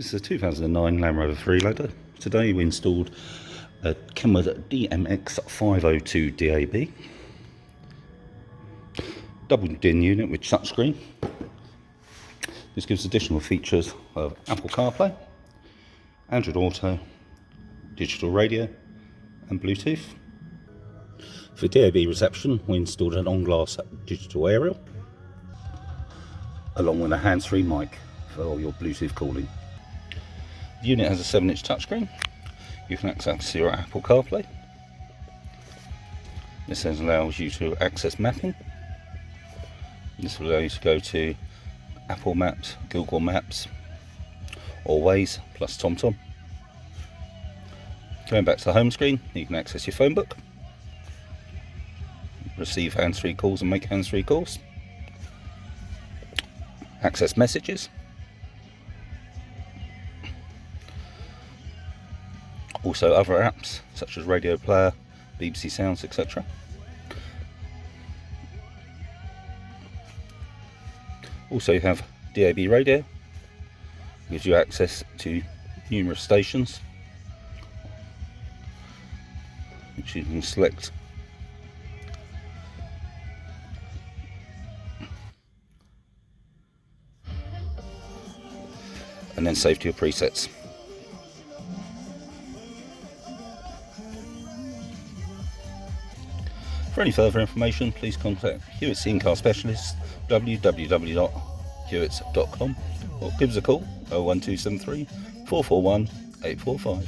This is a 2009 Land Rover Freelander. Today we installed a KENWOOD DMX5020DABS. Double DIN unit with touchscreen. This gives additional features of Apple CarPlay, Android Auto, digital radio and Bluetooth. For DAB reception we installed an on-glass digital aerial along with a hands-free mic for all your Bluetooth calling. The unit has a 7-inch touchscreen. You can access your Apple CarPlay. This allows you to access mapping. This will allow you to go to Apple Maps, Google Maps, or Waze, plus TomTom. Going back to the home screen, you can access your phone book, receive hands-free calls and make hands-free calls, access messages, also other apps such as Radio Player, BBC Sounds, etc. Also you have DAB radio, gives you access to numerous stations which you can select and then save to your presets. For any further information, please contact Huets in-car specialists, www.huets.com, or give us a call 01273 441 845.